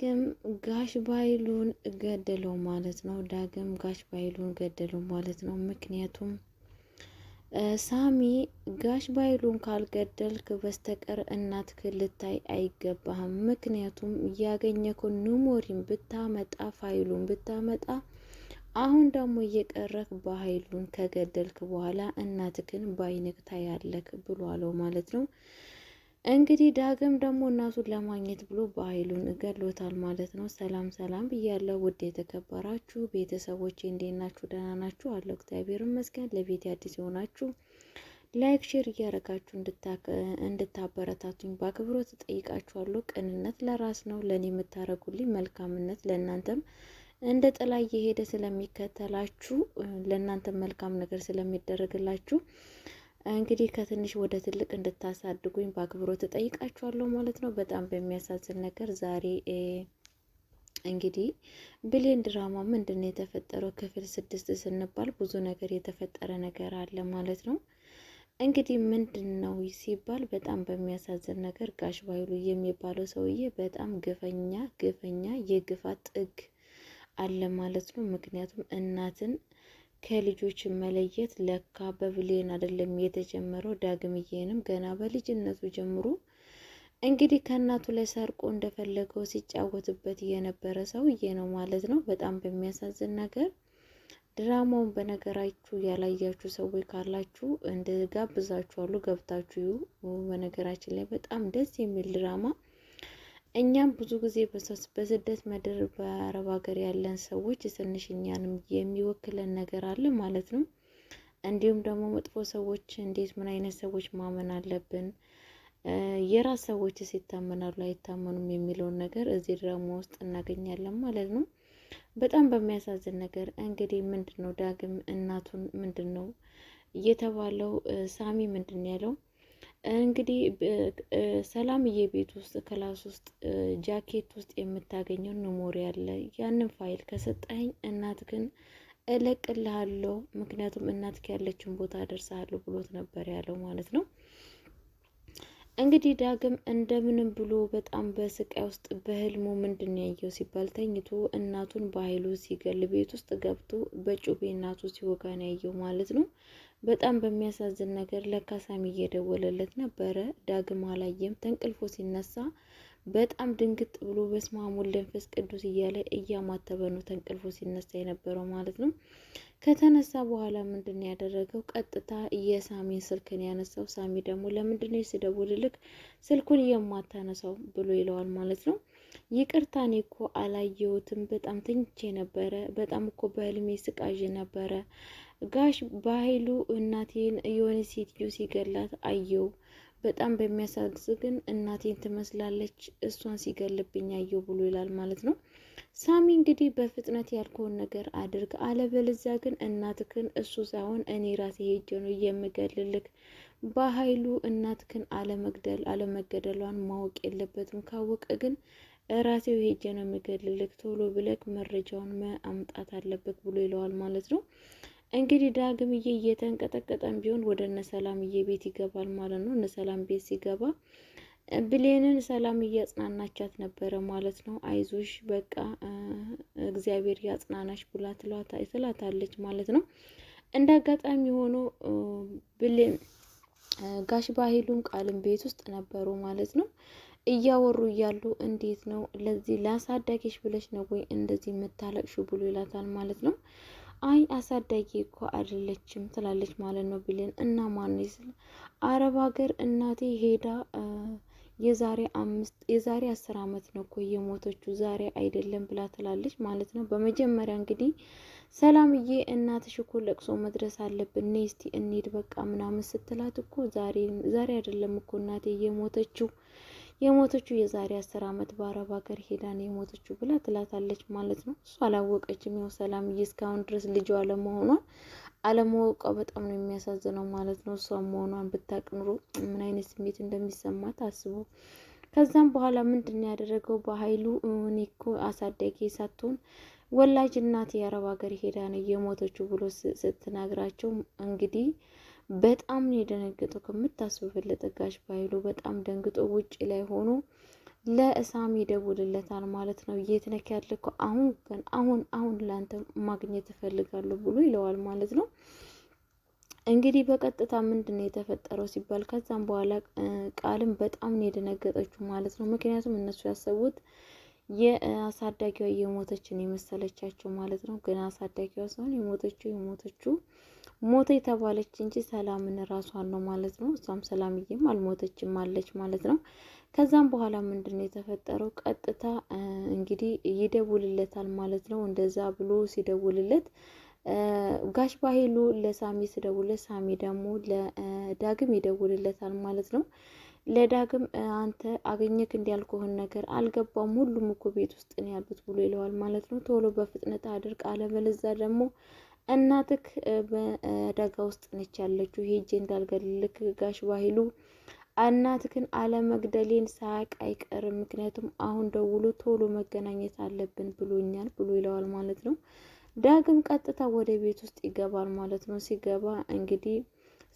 ዳግም ጋሽ ባይሉን ገደለው ማለት ነው። ዳግም ጋሽ ባይሉን ገደለው ማለት ነው። ምክንያቱም ሳሚ ጋሽ ባይሉን ካልገደልክ በስተቀር እናትክን ልታይ አይገባህም። ምክንያቱም ያገኘከው ኑሞሪን ብታመጣ ፋይሉን ብታመጣ አሁን ደግሞ እየቀረክ በኃይሉን ከገደልክ በኋላ እናትክን ባይንክ ታያለክ ብሎ አለው ማለት ነው። እንግዲህ ዳግም ደግሞ እናቱን ለማግኘት ብሎ በኃይሉን ገድሎታል ማለት ነው። ሰላም ሰላም ብያለሁ ውድ የተከበራችሁ ቤተሰቦቼ እንዴት ናችሁ? ደህና ናችሁ? አለው እግዚአብሔር ይመስገን። ለቤት አዲስ የሆናችሁ ላይክ ሼር እያደረጋችሁ እንድታበረታቱኝ በአክብሮት እጠይቃችኋለሁ። ቅንነት ለራስ ነው። ለእኔ የምታደርጉልኝ መልካምነት ለእናንተም እንደ ጥላ እየሄደ ስለሚከተላችሁ ለእናንተም መልካም ነገር ስለሚደረግላችሁ እንግዲህ ከትንሽ ወደ ትልቅ እንድታሳድጉኝ በአክብሮት እጠይቃችኋለሁ ማለት ነው። በጣም በሚያሳዝን ነገር ዛሬ እንግዲህ ብሌን ድራማ ምንድነው የተፈጠረው? ክፍል 6 ስንባል ብዙ ነገር የተፈጠረ ነገር አለ ማለት ነው። እንግዲህ ምንድነው ሲባል በጣም በሚያሳዝን ነገር ጋሽ ባይሉ የሚባለው ሰውዬ በጣም ግፈኛ የግፋት ጥግ አለ ማለት ነው። ምክንያቱም እናትን ከልጆች መለየት ለካ በብሌን አይደለም የተጀመረው። ዳግምዬንም ገና በልጅነቱ ጀምሮ እንግዲህ ከእናቱ ላይ ሰርቆ እንደፈለገው ሲጫወትበት የነበረ ሰውዬ ነው ማለት ነው። በጣም በሚያሳዝን ነገር ድራማውን በነገራችሁ ያላያችሁ ሰዎች ካላችሁ እንድጋብዛችኋለሁ ገብታችሁ። በነገራችን ላይ በጣም ደስ የሚል ድራማ እኛም ብዙ ጊዜ በስደት ምድር በአረብ ሀገር ያለን ሰዎች ትንሽ እኛንም የሚወክለን ነገር አለ ማለት ነው። እንዲሁም ደግሞ መጥፎ ሰዎች እንዴት ምን አይነት ሰዎች ማመን አለብን፣ የራስ ሰዎች ሲታመናሉ አይታመኑም የሚለውን ነገር እዚህ ድራማ ውስጥ እናገኛለን ማለት ነው። በጣም በሚያሳዝን ነገር እንግዲህ ምንድነው ዳግም እናቱን ምንድነው እየተባለው ሳሚ ምንድን ያለው እንግዲህ ሰላምዬ ቤት ውስጥ ክላስ ውስጥ ጃኬት ውስጥ የምታገኘው ሜሞሪ አለ። ያንን ፋይል ከሰጠኝ እናትክን እለቅልሃለሁ፣ ምክንያቱም እናትክ ያለችን ቦታ አደርሳለሁ ብሎት ነበር ያለው ማለት ነው። እንግዲህ ዳግም እንደምንም ብሎ በጣም በስቃይ ውስጥ በህልሙ ምንድን ያየው ሲባል ተኝቶ እናቱን በኃይሉ ሲገል ቤት ውስጥ ገብቶ በጩቤ እናቱ ሲወጋን ያየው ማለት ነው። በጣም በሚያሳዝን ነገር ለካሳሚ እየደወለለት ነበረ። ዳግም አላየም። ተንቅልፎ ሲነሳ በጣም ድንግጥ ብሎ በስመ አብ ወወልድ ወመንፈስ ቅዱስ እያለ እያማተበ ነው ተንቅልፎ ሲነሳ የነበረው ማለት ነው። ከተነሳ በኋላ ምንድነው ያደረገው? ቀጥታ የሳሚን ስልክን ያነሳው። ሳሚ ደግሞ ለምንድነው ስደውልልክ ስልኩን የማታነሳው ብሎ ይለዋል ማለት ነው። ይቅርታ እኔ እኮ አላየሁትም፣ በጣም ተኝቼ ነበረ፣ በጣም እኮ በህልሜ ስቃዥ ነበረ ጋሽ በኃይሉ እናቴን የሆነ ሴትዮ ሲገላት አየው። በጣም በሚያሳዝን እናቴን ትመስላለች፣ እሷን ሲገልብኝ አየው ብሎ ይላል ማለት ነው። ሳሚ እንግዲህ በፍጥነት ያልከውን ነገር አድርግ፣ አለበለዚያ ግን እናትክን እሱ ሳይሆን እኔ ራሴ ሄጄ ነው የምገልልክ። በኃይሉ እናትክን አለመገደሏን ማወቅ የለበትም። ካወቀ ግን ራሴው ሄጄ ነው የምገልልክ። ቶሎ ብለክ መረጃውን ማምጣት አለበት ብሎ ይለዋል ማለት ነው። እንግዲህ ዳግምዬ እየተንቀጠቀጠን ቢሆን ወደ እነ ሰላምዬ ቤት ይገባል ማለት ነው። እነ ሰላም ቤት ሲገባ ብሌንን ሰላም እያጽናናቻት ነበረ ማለት ነው። አይዞሽ በቃ እግዚአብሔር ያጽናናሽ ብላ ትላታለች ማለት ነው። እንደ አጋጣሚ ሆኖ ብሌን ጋሽ ባይሉን ቃልም ቤት ውስጥ ነበሩ ማለት ነው። እያወሩ እያሉ እንዴት ነው ለዚህ ላሳዳጊሽ ብለሽ ነው ወይ እንደዚህ የምታለቅሹ ብሎ ይላታል ማለት ነው። አይ አሳዳጊ እኮ አይደለችም ትላለች ማለት ነው ብሌን። እና ማን ይስል አረብ ሀገር እናቴ ሄዳ የዛሬ 10 አመት ነው እኮ የሞተችው ዛሬ አይደለም ብላ ትላለች ማለት ነው። በመጀመሪያ እንግዲህ ሰላምዬ እናትሽ እኮ ለቅሶ መድረስ አለብን ነይ እስቲ እንሂድ በቃ ምናምን ስትላት እኮ ዛሬ አይደለም እኮ እናቴ የሞተችው የዛሬ 10 አመት በአረብ ሀገር ሄዳ ነው የሞተችው ብላ ትላታለች ማለት ነው። እሷ አላወቀችም። ያው ሰላምዬ እስካሁን ድረስ ልጇ አለማወቋ በጣም ነው የሚያሳዝነው ማለት ነው። እሷ መሆኗን ብታውቅ ኑሮ ምን አይነት ስሜት እንደሚሰማት አስቡ። ከዛም በኋላ ምንድነው ያደረገው? በኃይሉ እኔ እኮ አሳዳጊ ሳትሆን ወላጅ እናቴ የአረብ ሀገር ሄዳ ነው የሞተችው ብሎ ስትናግራቸው እንግዲህ በጣም ነው የደነገጠው። ከምታስበው በለጠ ጋሽ ባይሉ በጣም ደንግጦ ውጪ ላይ ሆኖ ለሳሚ ይደውልለታል ማለት ነው። የት ነክ ያልከው? አሁን ግን አሁን ላንተ ማግኘት እፈልጋለሁ ብሎ ይለዋል ማለት ነው። እንግዲህ በቀጥታ ምንድን ነው የተፈጠረው ሲባል ከዛም በኋላ ቃልም በጣም ነው የደነገጠችው ማለት ነው። ምክንያቱም እነሱ ያሰቡት የአሳዳጊዋ የሞተችን የመሰለቻቸው ማለት ነው። ግን አሳዳጊዋ ሳይሆን የሞተችው ሞተ የተባለች እንጂ ሰላምን ራሷን ነው ማለት ነው። እሷም ሰላምዬም አልሞተችም አለች ማለት ነው። ከዛም በኋላ ምንድን ነው የተፈጠረው? ቀጥታ እንግዲህ ይደውልለታል ማለት ነው። እንደዛ ብሎ ሲደውልለት ጋሽ ባሄሉ ለሳሚ ሲደውልለት ሳሚ ደግሞ ለዳግም ይደውልለታል ማለት ነው። ለዳግም አንተ አገኘክ እንዲያልኩህን ነገር አልገባም፣ ሁሉም እኮ ቤት ውስጥ ነው ያሉት ብሎ ይለዋል ማለት ነው። ቶሎ በፍጥነት አድርግ፣ አለበለዚያ ደግሞ እናትክ በአደጋ ውስጥ ነች ያለችው፣ ሄጄ እንዳልገልልክ ጋሽ ባሄሉ እናትክን አለመግደሌን ሳያቅ አይቀርም፣ ምክንያቱም አሁን ደውሎ ቶሎ መገናኘት አለብን ብሎኛል ብሎ ይለዋል ማለት ነው። ዳግም ቀጥታ ወደ ቤት ውስጥ ይገባል ማለት ነው። ሲገባ እንግዲህ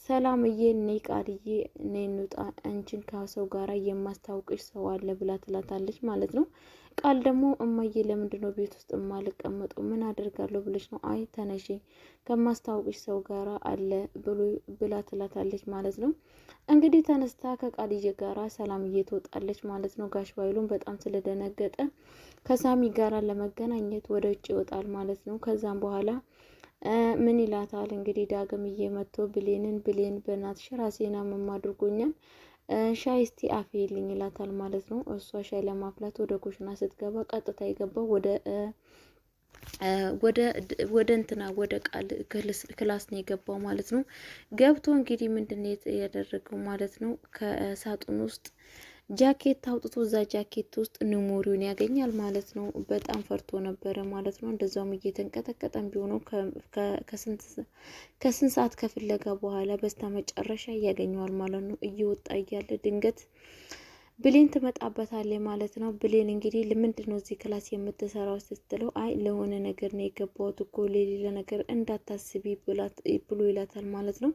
ሰላምዬ ነይ ቃልዬ ነይ እንውጣ፣ አንቺን ከሰው ጋራ የማስታውቅሽ ሰው አለ ብላ ትላታለች ማለት ነው። ቃል ደግሞ እማዬ ለምንድን ነው ቤት ውስጥ የማልቀመጠው? ምን አደርጋለሁ ብለሽ ነው? አይ ተነሺ ከማስታውቅሽ ሰው ጋራ አለ ብላ ትላታለች ማለት ነው። እንግዲህ ተነስታ ከቃልዬ ጋራ ሰላምዬ ትወጣለች ማለት ነው። ጋሽ ባይሉም በጣም ስለደነገጠ ከሳሚ ጋራ ለመገናኘት ወደ ውጭ ይወጣል ማለት ነው። ከዛም በኋላ ምን ይላታል እንግዲህ ዳግም እየመቶ ብሌን በእናትሽ ራሴን አመም አድርጎኛል ሻይ እስቲ አፍይልኝ ይላታል ማለት ነው። እሷ ሻይ ለማፍላት ወደ ኩሽና ስትገባ ቀጥታ የገባው ወደ እንትና ወደ ቃል ክላስ ነው የገባው ማለት ነው። ገብቶ እንግዲህ ምንድነው ያደረገው ማለት ነው? ከሳጥን ውስጥ ጃኬት አውጥቶ እዛ ጃኬት ውስጥ ኒሞሪውን ያገኛል ማለት ነው። በጣም ፈርቶ ነበረ ማለት ነው። እንደዛውም እየተንቀጠቀጠም ቢሆነው ከስንት ሰዓት ከፍለጋ በኋላ በስተመጨረሻ ያገኘዋል ማለት ነው። እየወጣ እያለ ድንገት ብሌን ትመጣበታለች ማለት ነው። ብሌን እንግዲህ ለምንድን ነው እዚህ ክላስ የምትሰራው ስትለው አይ ለሆነ ነገር ነው የገባሁት እኮ ለሌላ ነገር እንዳታስቢ ብሎ ይላታል ማለት ነው።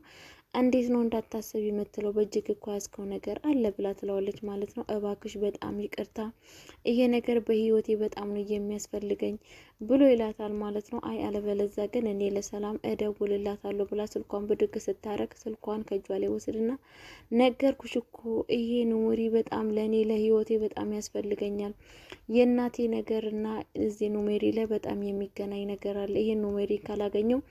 እንዴት ነው እንዳታስቢ የምትለው? በእጅግ እኮ ያዝከው ነገር አለ ብላ ትለዋለች ማለት ነው። እባክሽ በጣም ይቅርታ፣ ይሄ ነገር በህይወቴ በጣም ነው የሚያስፈልገኝ ብሎ ይላታል ማለት ነው። አይ አለበለዛ ግን እኔ ለሰላም እደውልላታለሁ ብላ ስልኳን ብድግ ስታረግ ስልኳን ከእጇ ላይ ወስድና ነገርኩሽ እኮ ይሄ ኑሪ በጣም ለእኔ ለህይወቴ በጣም ያስፈልገኛል። የእናቴ ነገርና እዚህ ኑሜሪ ላይ በጣም የሚገናኝ ነገር አለ። ይሄን ኑሜሪ ካላገኘው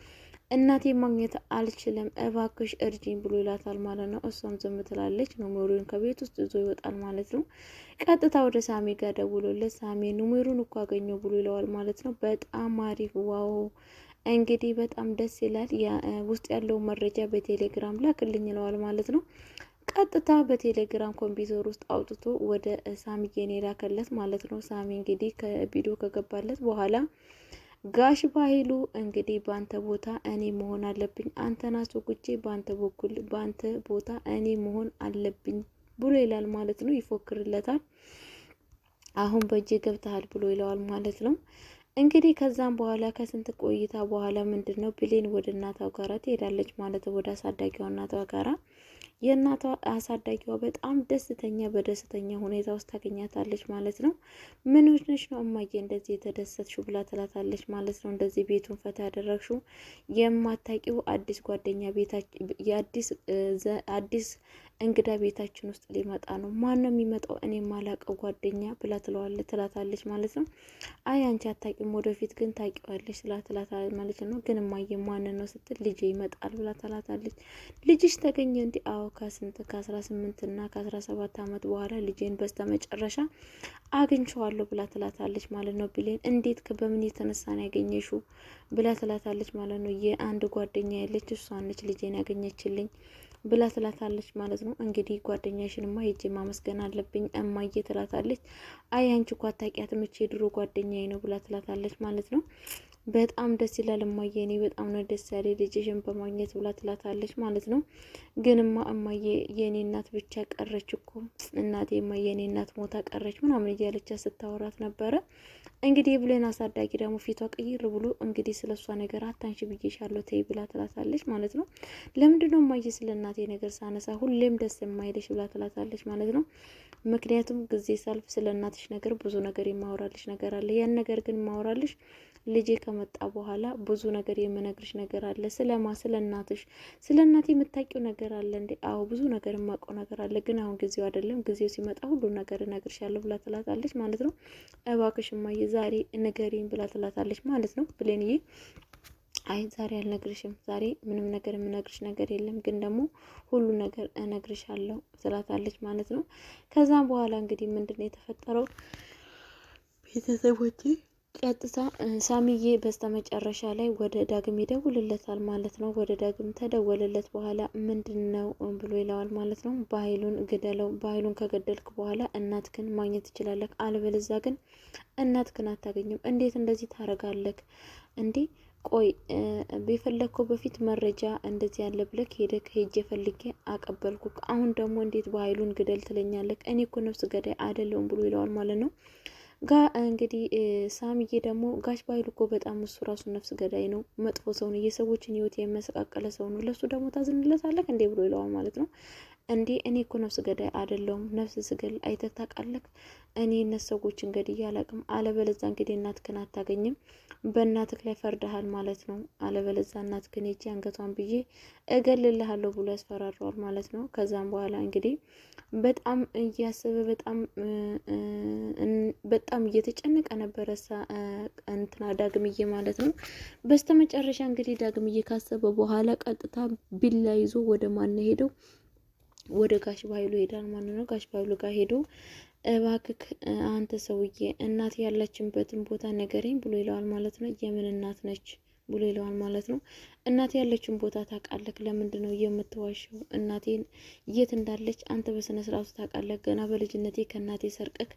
እናቴ ማግኘት አልችልም፣ እባክሽ እርጂኝ ብሎ ይላታል ማለት ነው። እሷም ዝም ትላለች። ኑሜሩን ከቤት ውስጥ ይዞ ይወጣል ማለት ነው። ቀጥታ ወደ ሳሚ ጋር ደውሎለት ሳሚ ኑሜሩን እኮ አገኘው ብሎ ይለዋል ማለት ነው። በጣም አሪፍ ዋው፣ እንግዲህ በጣም ደስ ይላል። ውስጥ ያለው መረጃ በቴሌግራም ላክልኝ ይለዋል ማለት ነው። ቀጥታ በቴሌግራም ኮምፒውተር ውስጥ አውጥቶ ወደ ሳሚዬን የላከለት ማለት ነው። ሳሚ እንግዲህ ከቪዲዮ ከገባለት በኋላ ጋሽ ባሄሉ እንግዲህ በአንተ ቦታ እኔ መሆን አለብኝ፣ አንተን አስወግጄ በአንተ ቦታ እኔ መሆን አለብኝ ብሎ ይላል ማለት ነው። ይፎክርለታል። አሁን በእጄ ገብተሃል ብሎ ይለዋል ማለት ነው። እንግዲህ ከዛም በኋላ ከስንት ቆይታ በኋላ ምንድን ነው ብሌን ወደ እናቷ ጋራ ትሄዳለች ማለት ነው። ወደ አሳዳጊዋ እናቷ ጋራ የእናቷ አሳዳጊዋ በጣም በደስተኛ ሁኔታ ውስጥ ታገኛታለች ማለት ነው። ምን ሆነሽ ነው እማዬ እንደዚህ የተደሰትሽው ብላ ትላታለች ማለት ነው። እንደዚህ ቤቱን ፈታ ያደረግሽው የማታውቂው አዲስ ጓደኛ አዲስ እንግዳ ቤታችን ውስጥ ሊመጣ ነው። ማን ነው የሚመጣው? እኔ ማላውቀው ጓደኛ ብላ ትላታለች ማለት ነው። አይ አንቺ አታውቂም፣ ወደፊት ግን ታውቂዋለሽ ትላታለች ማለት ነው። ግን እማዬ ማን ነው ስትል ልጄ ይመጣል ብላ ትላታለች። ልጅሽ ተገኘ እንዲ? አዎ ከ18 እና ከ17 ዓመት በኋላ ልጄን በስተመጨረሻ አግኝቼዋለሁ ብላ ትላታለች ማለት ነው። ብሌን እንዴት በምን የተነሳ ነው ያገኘሽው ብላ ትላታለች ማለት ነው። የአንድ ጓደኛ ያለች እሷ ነች ልጄን ያገኘችልኝ ብላ ትላታለች ማለት ነው። እንግዲህ ጓደኛሽንማ ሄጄ ማመስገን አለብኝ እማዬ ትላታለች። አይ አንቺ እኮ አታውቂያትም እቺ የድሮ ጓደኛዬ ነው ብላ ትላታለች ማለት ነው። በጣም ደስ ይላል እማዬ፣ እኔ በጣም ነው ደስ ያለ ልጅሽን በማግኘት ብላ ትላታለች ማለት ነው። ግንማ እማዬ የኔ እናት ብቻ ቀረች እኮ እናቴ እማዬ የኔ እናት ሞታ ቀረች ምናምን እያለች ስታወራት ነበረ። እንግዲህ ብሌን አሳዳጊ ደግሞ ፊቷ ቀይር ብሎ እንግዲህ ስለሷ ነገር አታንሺ ብዬሻለሁ ተይ ብላ ትላታለች ማለት ነው። ለምንድነው እማዬ ስለ እናቴ ነገር ሳነሳ ሁሌም ደስ የማይልሽ ብላ ትላታለች ማለት ነው። ምክንያቱም ጊዜ ሳልፍ ስለ እናትሽ ነገር ብዙ ነገር የማወራልሽ ነገር አለ። ያን ነገር ግን የማወራልሽ ልጄ ከመጣ በኋላ ብዙ ነገር የምነግርሽ ነገር አለ። ስለ እናትሽ ስለ እናቴ የምታውቂው ነገር አለ እንዴ? አዎ ብዙ ነገር የማውቀው ነገር አለ፣ ግን አሁን ጊዜው አይደለም። ጊዜው ሲመጣ ሁሉን ነገር እነግርሻለሁ ብላ ትላታለች ማለት ነው። እባክሽ እማዬ ዛሬ ንገሪኝ ብላ ትላታለች ማለት ነው። ብሌንዬ አይ ዛሬ አልነግርሽም፣ ዛሬ ምንም ነገር የምነግርሽ ነገር የለም፣ ግን ደግሞ ሁሉ ነገር እነግርሻለሁ ትላታለች ማለት ነው። ከዛም በኋላ እንግዲህ ምንድን ነው የተፈጠረው ቤተሰቦቼ? ቀጥታ ሳሚዬ በስተመጨረሻ ላይ ወደ ዳግም ይደውልለታል ማለት ነው። ወደ ዳግም ተደወለለት በኋላ ምንድን ነው ብሎ ይለዋል ማለት ነው። በኃይሉን ግደለው፣ በኃይሉን ከገደልክ በኋላ እናትክን ማግኘት ትችላለህ፣ አለበለዚያ ግን እናትክን አታገኝም። እንዴት እንደዚህ ታረጋለህ እንዴ? ቆይ የፈለግከው በፊት መረጃ እንደዚህ ያለ ብለክ ሄጄ ፈልጌ አቀበልኩ። አሁን ደግሞ እንዴት በኃይሉን ግደል ትለኛለህ? እኔ እኮ ነፍስ ገዳይ አይደለሁም ብሎ ይለዋል ማለት ነው። እንግዲህ ሳሚዬ ደግሞ ጋሽ በኃይሉ እኮ በጣም እሱ ራሱ ነፍስ ገዳይ ነው፣ መጥፎ ሰው ነው፣ የሰዎችን ህይወት የሚያሰቃቀለ ሰው ነው፣ ለሱ ደግሞ ታዝንለታለህ እንዴ ብሎ ይለዋል ማለት ነው። እንዴ እኔ እኮ ነፍስ ገዳይ አይደለሁም፣ ነፍስ ስገል አይተህ ታውቃለህ? እኔ እነሱ ሰዎችን ገድዬ አላውቅም፣ አለበለዛ እንግዲህ እናትህን አታገኝም፣ በእናትህ ላይ ፈርደሃል ማለት ነው፣ አለበለዛ እናትህን ሄጄ አንገቷን ብዬ እገልልሃለሁ ብሎ ያስፈራረዋል ማለት ነው። ከዛም በኋላ እንግዲህ በጣም እያሰበ በጣም እየተጨነቀ ነበረ እንትና ዳግምዬ ማለት ነው። በስተመጨረሻ እንግዲህ ዳግምዬ ካሰበ በኋላ ቀጥታ ቢላ ይዞ ወደ ማን ሄደው? ወደ ጋሽ በኃይሉ ሄዳል ማለት ነው። ጋሽ በኃይሉ ጋር ሄዶ እባክክ አንተ ሰውዬ እናት ያለችበትን ቦታ ነገረኝ ብሎ ይለዋል ማለት ነው። የምን እናት ነች ብሎ ይለዋል ማለት ነው። እናቴ ያለችን ቦታ ታውቃለህ? ለምንድን ነው የምትዋሸው? እናቴን የት እንዳለች አንተ በስነ ስርዓቱ ታውቃለህ? ገና በልጅነቴ ከእናቴ ሰርቀክ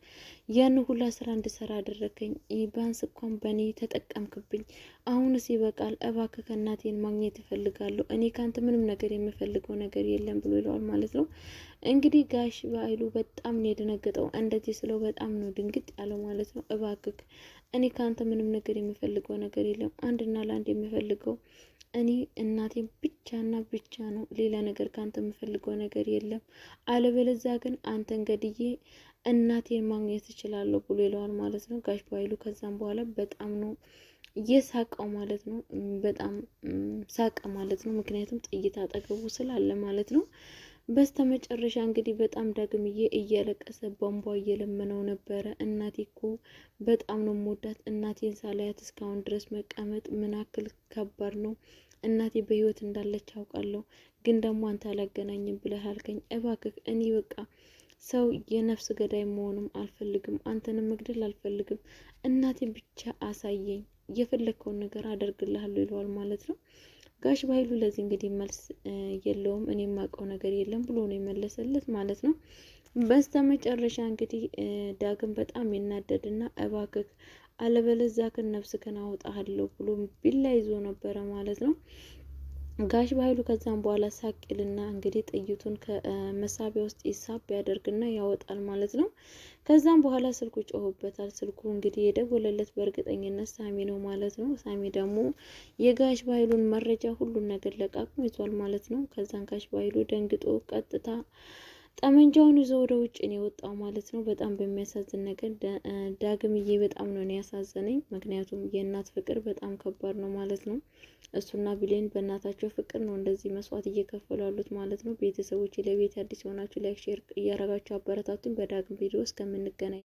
ያን ሁላ ስራ እንድሰራ አደረከኝ። ቢያንስ እንኳን በእኔ ተጠቀምክብኝ። አሁንስ ይበቃል። እባክህ እናቴን ማግኘት እፈልጋለሁ። እኔ ካንተ ምንም ነገር የምፈልገው ነገር የለም ብሎ ይለዋል ማለት ነው። እንግዲህ ጋሽ በኃይሉ በጣም ነው የደነገጠው። እንደዚህ ስለው በጣም ነው ድንግጥ ያለው ማለት ነው። እባክህ እኔ ካንተ ምንም ነገር የምፈልገው ነገር የለም። አንድና ለአንድ የምፈልገው እኔ እናቴን ብቻና ብቻ ነው። ሌላ ነገር ካንተ የምፈልገው ነገር የለም። አለበለዚያ ግን አንተን ገድዬ እናቴን ማግኘት እችላለሁ ብሎ ይለዋል ማለት ነው ጋሽ በኃይሉ። ከዛም በኋላ በጣም ነው የሳቀው ማለት ነው። በጣም ሳቀ ማለት ነው። ምክንያቱም ጥይት አጠገቡ ስላለ ማለት ነው። በስተመጨረሻ እንግዲህ በጣም ዳግምዬ እያለቀሰ ቧንቧ እየለመነው ነበረ። እናቴ እኮ በጣም ነው የምወዳት። እናቴን ሳላያት እስካሁን ድረስ መቀመጥ ምን ያክል ከባድ ነው። እናቴ በህይወት እንዳለች አውቃለሁ፣ ግን ደግሞ አንተ አላገናኝም ብለህ አልከኝ። እባክህ እኔ በቃ ሰው የነፍስ ገዳይ መሆኑም አልፈልግም፣ አንተንም መግደል አልፈልግም። እናቴን ብቻ አሳየኝ፣ የፈለግከውን ነገር አደርግልሃለሁ ይለዋል ማለት ነው። ጋሽ በኃይሉ ለዚህ እንግዲህ መልስ የለውም። እኔ የማውቀው ነገር የለም ብሎ ነው የመለሰለት ማለት ነው። በስተመጨረሻ እንግዲህ ዳግም በጣም ይናደድና እባክህ አለበለዚያ ነፍስህን አወጣሃለሁ ብሎ ቢላ ይዞ ነበረ ማለት ነው። ጋሽ በኃይሉ ከዛም በኋላ ሳቅልና እንግዲህ ጥይቱን ከመሳቢያ ውስጥ ይሳብ ያደርግና ያወጣል ማለት ነው። ከዛም በኋላ ስልኩ ጮሆበታል። ስልኩ እንግዲህ የደወለለት በእርግጠኝነት ሳሚ ነው ማለት ነው። ሳሚ ደግሞ የጋሽ በኃይሉን መረጃ ሁሉን ነገር ለቃቅሞ ይዟል ማለት ነው። ከዛን ጋሽ በኃይሉ ደንግጦ ቀጥታ ጠመንጃውን ይዞ ወደ ውጭ ነው የወጣው ማለት ነው። በጣም በሚያሳዝን ነገር ዳግምዬ በጣም ነው ያሳዘነኝ። ምክንያቱም የእናት ፍቅር በጣም ከባድ ነው ማለት ነው። እሱና ብሌን በእናታቸው ፍቅር ነው እንደዚህ መስዋዕት እየከፈሉ ያሉት ማለት ነው። ቤተሰቦች ለቤት አዲስ የሆናችሁ ላይክ ሼር እያረጋችሁ አበረታቱኝ። በዳግም ቪዲዮ እስከምንገናኝ